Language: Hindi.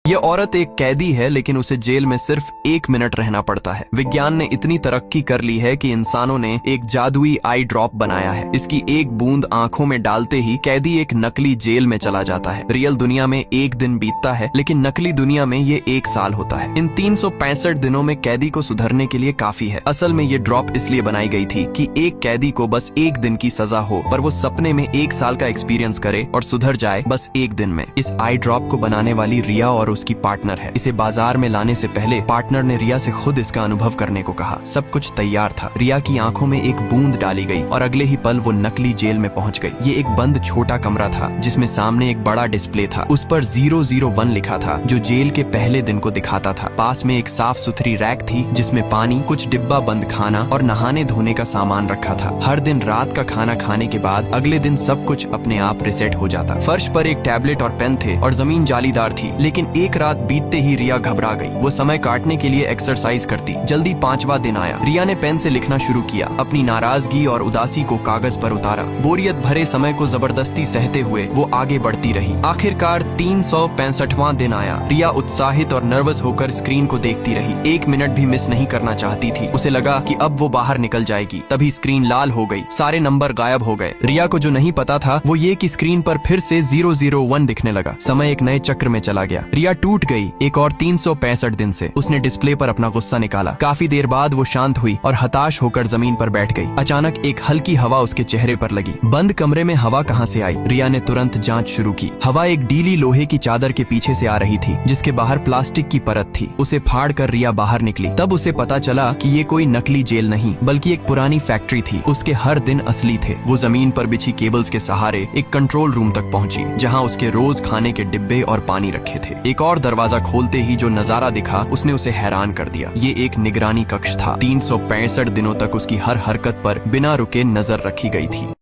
ये औरत एक कैदी है, लेकिन उसे जेल में सिर्फ 1 मिनट रहना पड़ता है। विज्ञान ने इतनी तरक्की कर ली है कि इंसानों ने एक जादुई आई ड्रॉप बनाया है। इसकी एक बूंद आंखों में डालते ही कैदी एक नकली जेल में चला जाता है। रियल दुनिया में 1 दिन बीतता है, लेकिन नकली दुनिया में ये 1 साल होता है। इन 365 दिनों में कैदी को सुधरने के लिए काफी है। असल में ये ड्रॉप इसलिए बनाई गई थी कि एक कैदी को बस 1 दिन की सजा हो, पर वो सपने में 1 साल का एक्सपीरियंस करे और सुधर जाए बस 1 दिन में। इस आई ड्रॉप को बनाने वाली रिया और उसकी पार्टनर है। इसे बाजार में लाने से पहले पार्टनर ने रिया से खुद इसका अनुभव करने को कहा। सब कुछ तैयार था। रिया की आंखों में एक बूंद डाली गई और अगले ही पल वो नकली जेल में पहुंच गई। ये एक बंद छोटा कमरा था, जिसमें सामने एक बड़ा डिस्प्ले था। उस पर 001 लिखा था, जो जेल के पहले दिन को दिखाता था। पास में एक साफ सुथरी रैक थी, जिसमें पानी, कुछ डिब्बा बंद खाना और नहाने धोने का सामान रखा था। हर दिन रात का खाना खाने के बाद अगले दिन सब कुछ अपने आप रिसेट हो जाता। फर्श पर एक टैबलेट और पेन थे और जमीन जालीदार थी। लेकिन एक रात बीतते ही रिया घबरा गई। वो समय काटने के लिए एक्सरसाइज करती। जल्दी 5वां दिन आया। रिया ने पेन से लिखना शुरू किया, अपनी नाराजगी और उदासी को कागज पर उतारा। बोरियत भरे समय को जबरदस्ती सहते हुए वो आगे बढ़ती रही। आखिरकार 365वां दिन आया। रिया उत्साहित और नर्वस होकर स्क्रीन को देखती रही। 1 मिनट भी मिस नहीं करना चाहती थी। उसे लगा कि अब वो बाहर निकल जाएगी। तभी स्क्रीन लाल हो गई। सारे नंबर गायब हो गए। रिया को जो नहीं पता था वो ये कि स्क्रीन पर फिर से 001 दिखने लगा। समय एक नए चक्र में चला गया। रिया टूट गई। एक और 365 दिन से उसने डिस्प्ले पर अपना गुस्सा निकाला। काफी देर बाद वो शांत हुई और हताश होकर जमीन पर बैठ गई। अचानक एक हल्की हवा उसके चेहरे पर लगी। बंद कमरे में हवा कहाँ से आई? रिया ने तुरंत जांच शुरू की। हवा एक डीली लोहे की चादर के पीछे से आ रही थी, जिसके बाहर प्लास्टिक की परत थी। उसे फाड़ कर रिया बाहर निकली। तब उसे पता चला कि ये कोई नकली जेल नहीं, बल्कि एक पुरानी फैक्ट्री थी। उसके हर दिन असली थे। वो जमीन पर बिछी केबल्स के सहारे एक कंट्रोल रूम तक पहुंची, जहाँ उसके रोज खाने के डिब्बे और पानी रखे थे। एक और दरवाजा खोलते ही जो नजारा दिखा उसने उसे हैरान कर दिया। ये एक निगरानी कक्ष था। 365 दिनों तक उसकी हर हरकत पर बिना रुके नजर रखी गई थी।